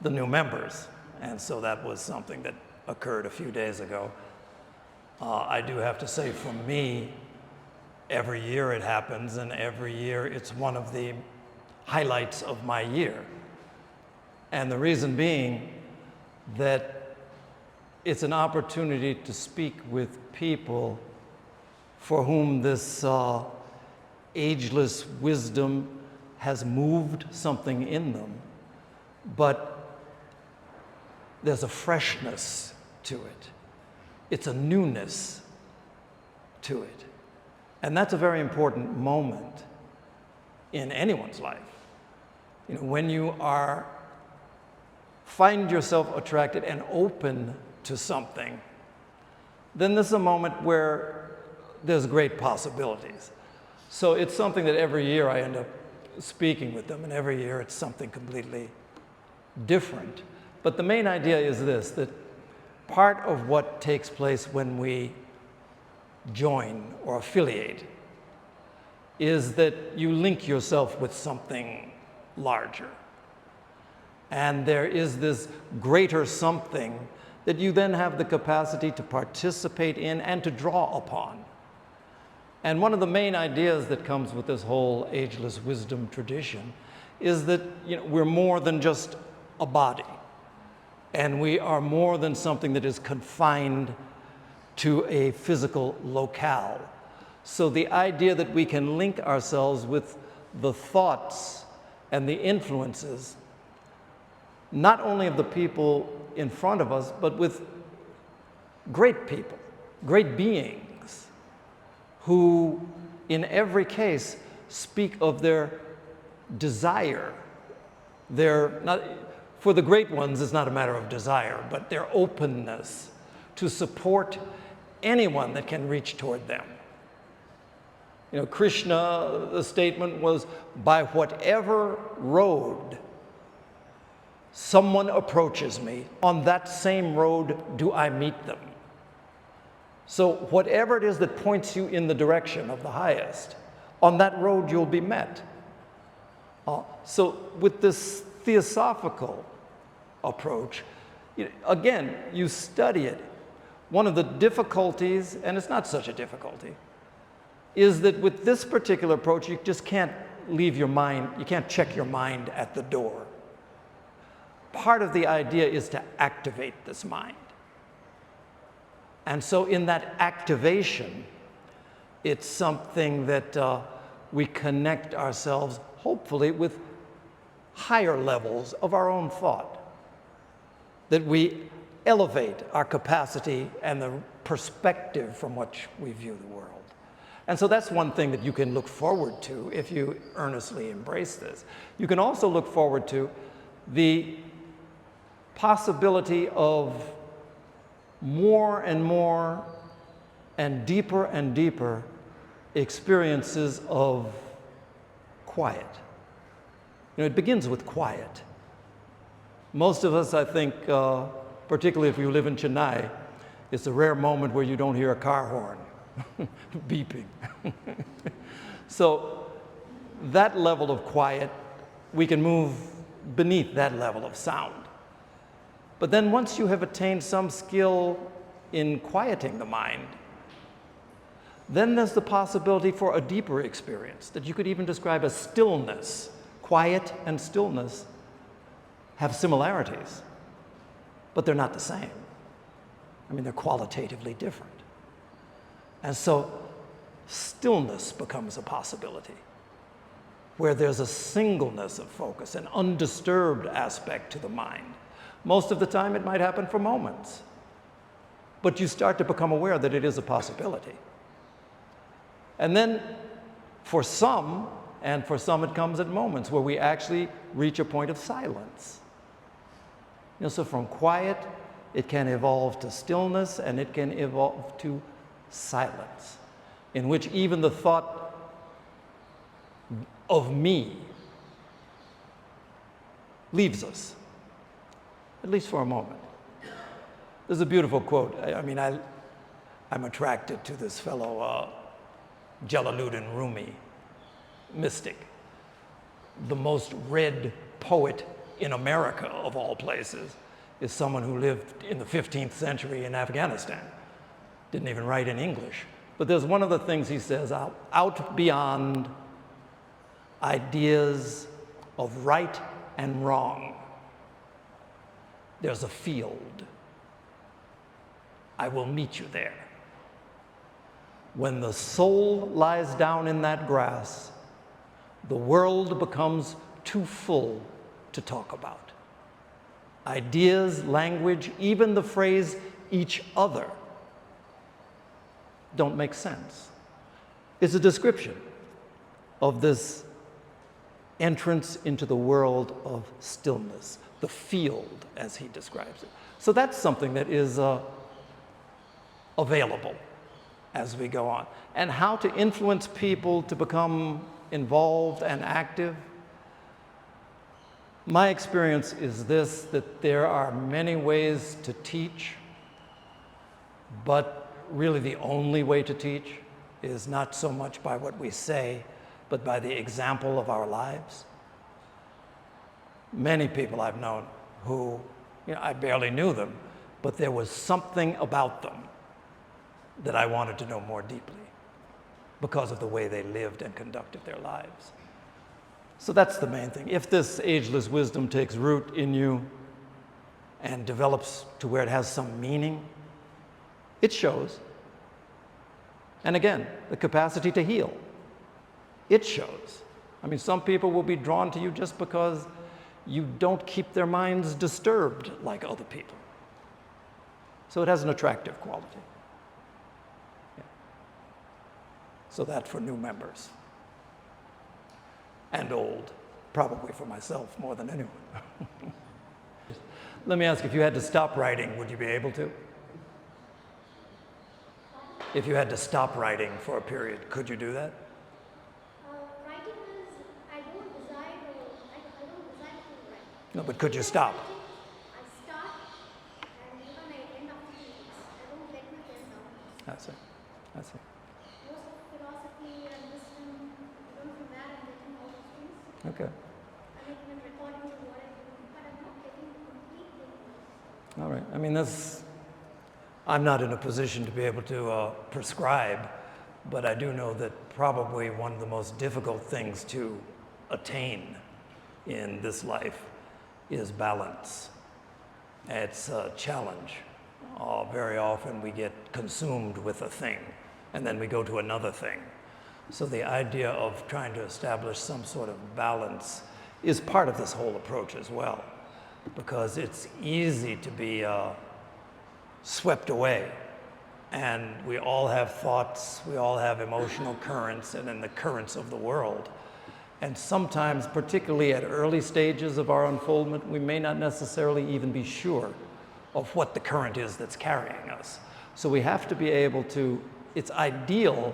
the new members. And so that was something that occurred a few days ago. I do have to say, for me, every year it happens, and every year it's one of the highlights of my year. And the reason being that it's an opportunity to speak with people for whom this ageless wisdom has moved something in them, but there's a freshness to it. It's a newness to it. And that's a very important moment in anyone's life. You know, when you find yourself attracted and open to something, then this is a moment where there's great possibilities. So it's something that every year I end up speaking with them, and every year it's something completely different. But the main idea is this, that part of what takes place when we join or affiliate is that you link yourself with something larger. And there is this greater something that you then have the capacity to participate in and to draw upon. And one of the main ideas that comes with this whole ageless wisdom tradition is that, you know, we're more than just a body. And we are more than something that is confined to a physical locale. So the idea that we can link ourselves with the thoughts and the influences, not only of the people in front of us, but with great people, great beings, who in every case speak of their desire, for the great ones, it's not a matter of desire, but their openness to support anyone that can reach toward them. You know, Krishna, the statement was, by whatever road someone approaches me, on that same road do I meet them. So whatever it is that points you in the direction of the highest, on that road you'll be met. So with this theosophical approach, again, you study it. One of the difficulties, and it's not such a difficulty, is that with this particular approach, you just can't leave your mind, you can't check your mind at the door. Part of the idea is to activate this mind. And so in that activation, it's something that we connect ourselves, hopefully, with higher levels of our own thought, that we elevate our capacity and the perspective from which we view the world. And so that's one thing that you can look forward to if you earnestly embrace this. You can also look forward to the possibility of more and deeper experiences of quiet. You know, it begins with quiet. Most of us, I think, particularly if you live in Chennai, it's a rare moment where you don't hear a car horn beeping. So that level of quiet, we can move beneath that level of sound. But then once you have attained some skill in quieting the mind, then there's the possibility for a deeper experience that you could even describe as stillness. Quiet and stillness have similarities, but they're not the same. I mean, they're qualitatively different. And so stillness becomes a possibility, where there's a singleness of focus, an undisturbed aspect to the mind. Most of the time, it might happen for moments, but you start to become aware that it is a possibility. And then for some it comes at moments where we actually reach a point of silence. You know, so from quiet, it can evolve to stillness, and it can evolve to silence. in which even the thought of me leaves us, at least for a moment. There's a beautiful quote. I'm attracted to this fellow Jalaluddin Rumi, mystic, the most read poet in America, of all places, is someone who lived in the 15th century in Afghanistan. Didn't even write in English. But there's one of the things he says, out beyond ideas of right and wrong, there's a field. I will meet you there. When the soul lies down in that grass, the world becomes too full to talk about. Ideas, language, even the phrase each other don't make sense. It's a description of this entrance into the world of stillness, the field, as he describes it. So that's something that is available as we go on. And how to influence people to become involved and active. My experience is this, that there are many ways to teach, but really the only way to teach is not so much by what we say, but by the example of our lives. Many people I've known who, I barely knew them, but there was something about them that I wanted to know more deeply because of the way they lived and conducted their lives. So that's the main thing. If this ageless wisdom takes root in you and develops to where it has some meaning, it shows. And again, the capacity to heal, it shows. Some people will be drawn to you just because you don't keep their minds disturbed like other people. So it has an attractive quality. Yeah. So that for new members. And old, probably for myself more than anyone. Let me ask, if you had to stop writing, would you be able to? If you had to stop writing for a period, could you do that? Writing is, I don't desire to write. No, but could you stop? I start, and even I end up 2 weeks. I don't let my pen down. That's it. That's it. Most of philosophy and wisdom, even from that I'm getting all those things. Okay. I'm making a recording of what I do, but I'm not getting the complete thing. All right. I'm not in a position to be able to prescribe, but I do know that probably one of the most difficult things to attain in this life is balance. It's a challenge. Very often we get consumed with a thing, and then we go to another thing. So the idea of trying to establish some sort of balance is part of this whole approach as well, because it's easy to be swept away. And we all have thoughts, we all have emotional currents, and then the currents of the world. And sometimes, particularly at early stages of our unfoldment, we may not necessarily even be sure of what the current is that's carrying us. So we have to be able to, it's ideal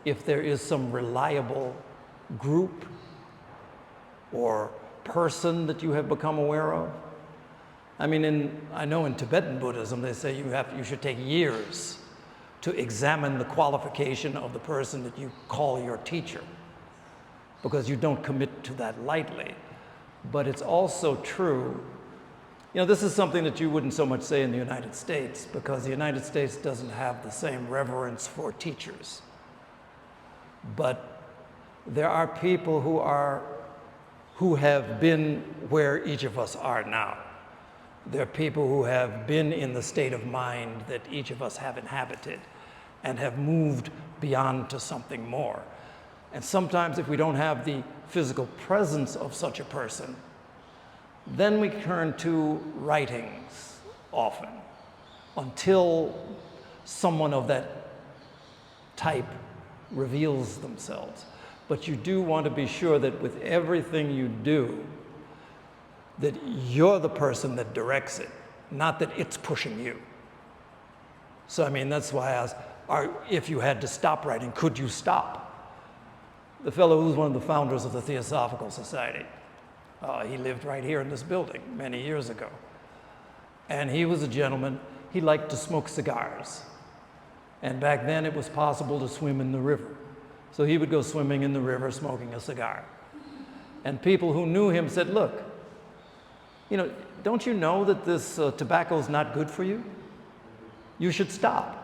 if there is some reliable group or person that you have become aware of. I know in Tibetan Buddhism, they say you should take years to examine the qualification of the person that you call your teacher, because you don't commit to that lightly. But it's also true, this is something that you wouldn't so much say in the United States, because the United States doesn't have the same reverence for teachers. But there are people who have been where each of us are now. There are people who have been in the state of mind that each of us have inhabited and have moved beyond to something more. And sometimes if we don't have the physical presence of such a person, then we turn to writings often until someone of that type reveals themselves. But you do want to be sure that with everything you do, that you're the person that directs it, not that it's pushing you. So that's why I ask, Or if you had to stop writing, could you stop? The fellow who was one of the founders of the Theosophical Society, he lived right here in this building many years ago. And he was a gentleman, he liked to smoke cigars. And back then it was possible to swim in the river. So he would go swimming in the river smoking a cigar. And people who knew him said, look, don't you know that this tobacco is not good for you? You should stop.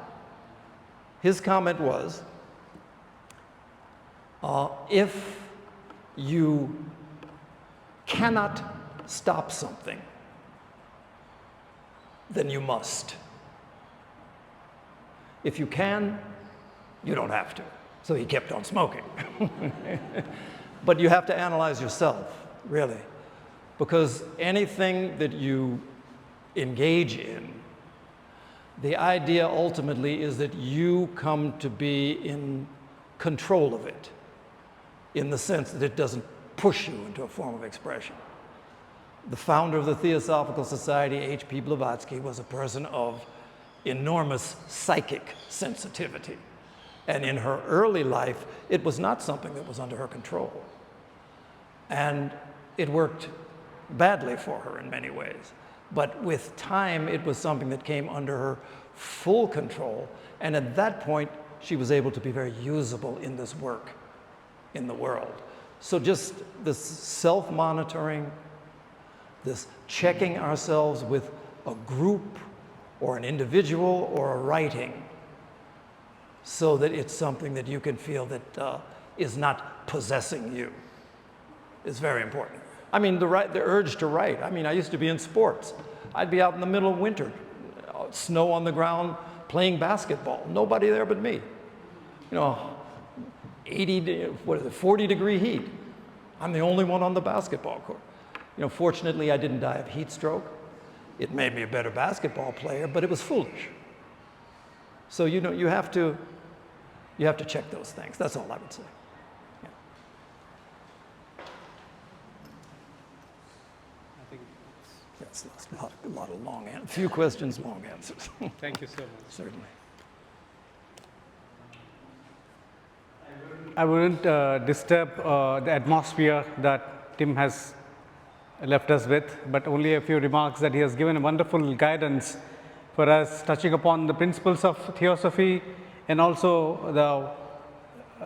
His comment was, if you cannot stop something, then you must. If you can, you don't have to. So he kept on smoking. But you have to analyze yourself, really, because anything that you engage in, the idea ultimately is that you come to be in control of it, in the sense that it doesn't push you into a form of expression. The founder of the Theosophical Society, H.P. Blavatsky, was a person of enormous psychic sensitivity. And in her early life, it was not something that was under her control. And it worked badly for her in many ways. But with time, it was something that came under her full control. And at that point, she was able to be very usable in this work in the world. So just this self-monitoring, this checking ourselves with a group or an individual or a writing, so that it's something that you can feel that is not possessing you, is very important. I mean, the urge to write. I mean, I used to be in sports. I'd be out in the middle of winter, snow on the ground, playing basketball. Nobody there but me. 40-degree heat. I'm the only one on the basketball court. Fortunately, I didn't die of heat stroke. It made me a better basketball player, but it was foolish. So, you have to check those things. That's all I would say. Yeah. I think Yes, a lot of long answers. Few questions, long answers. thank you so much. Certainly. I wouldn't disturb the atmosphere that Tim has left us with, but only a few remarks that he has given a wonderful guidance for us, touching upon the principles of theosophy and also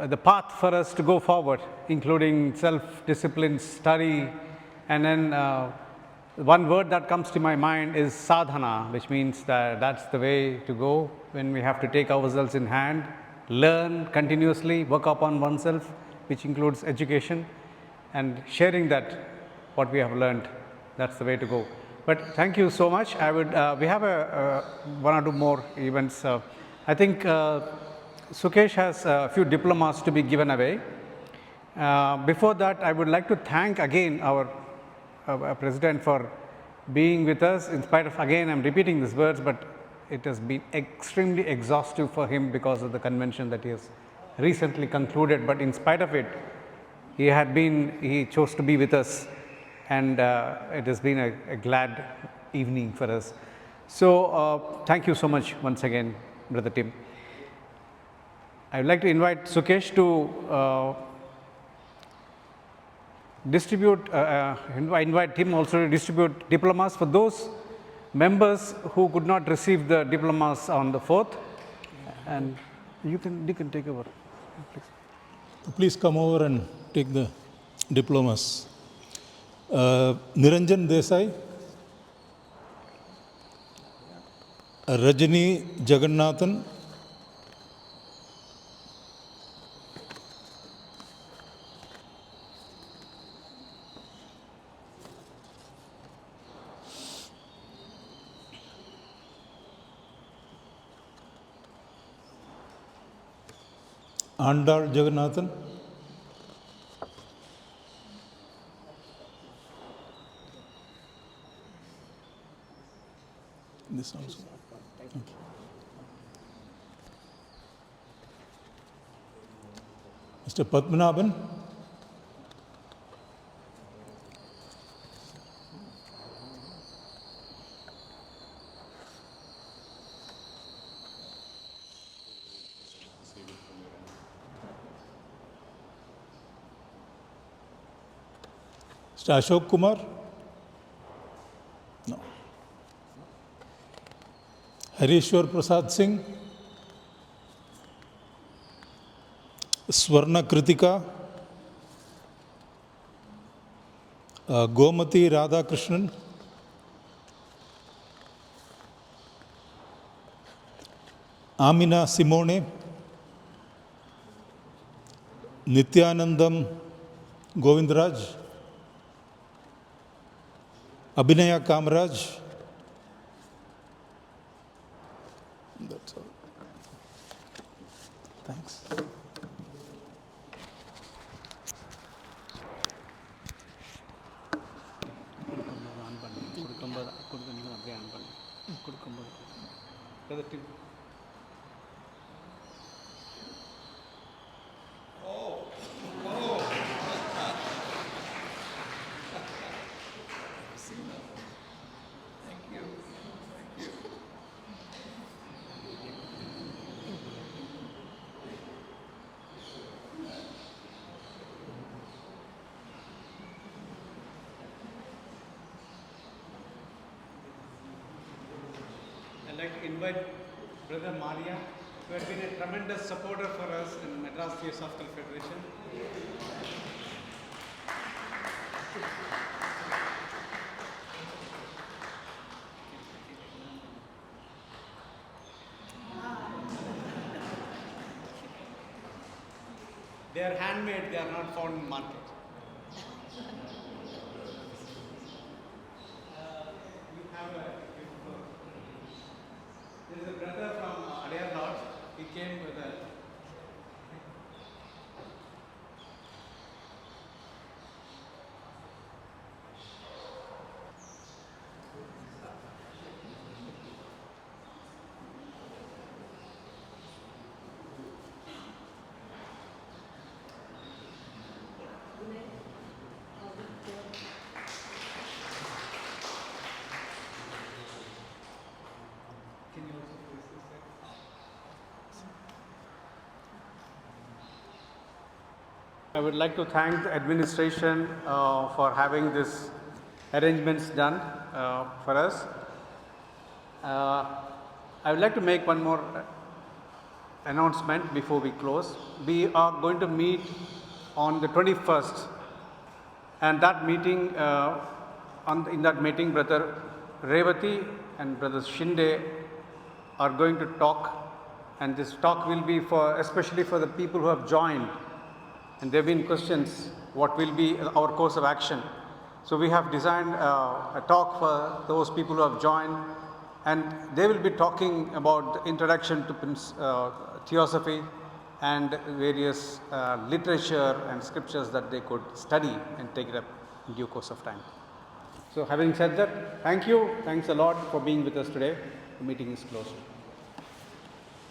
the path for us to go forward, including self-discipline, study, and then one word that comes to my mind is sadhana, which means that that's the way to go when we have to take ourselves in hand, learn continuously, work upon oneself, which includes education, and sharing that what we have learned. That's the way to go. But thank you so much. We have one or two more events. I think Sukesh has a few diplomas to be given away. Before that, I would like to thank again our president for being with us, in spite of, again, I'm repeating these words, but it has been extremely exhaustive for him because of the convention that he has recently concluded. But in spite of it, he chose to be with us, and it has been a glad evening for us. So thank you so much once again, Brother Tim. I would like to invite Sukesh to invite him also to distribute diplomas for those members who could not receive the diplomas on the 4th. And you can take over, please. Please come over and take the diplomas. Niranjan Desai, Rajani Jagannathan, Andar Jagannathan, this also. Thank you. Mr. Padmanabhan, Mr. Ashok Kumar? No. Harishwar Prasad Singh? Swarna Kritika? Gomati Radhakrishnan? Amina Simone? Nityanandam Govindraj? Abhinaya Kamraj? That's all. Thanks. I'd like to invite Brother Maria, who has been a tremendous supporter for us in Madras Theosophical Federation. They are handmade, they are not found in market. We have a there is a brother from Adyar Lodge. He came with a I would like to thank the administration for having this arrangements done for us. I would like to make one more announcement before we close. We are going to meet on the 21st, and that meeting, in that meeting, Brother Revati and Brother Shinde are going to talk, and this talk will be for especially for the people who have joined. And there have been questions, what will be our course of action? So we have designed a talk for those people who have joined, and they will be talking about the introduction to Theosophy and various literature and scriptures that they could study and take it up in due course of time. So having said that, thank you, thanks a lot for being with us today. The meeting is closed.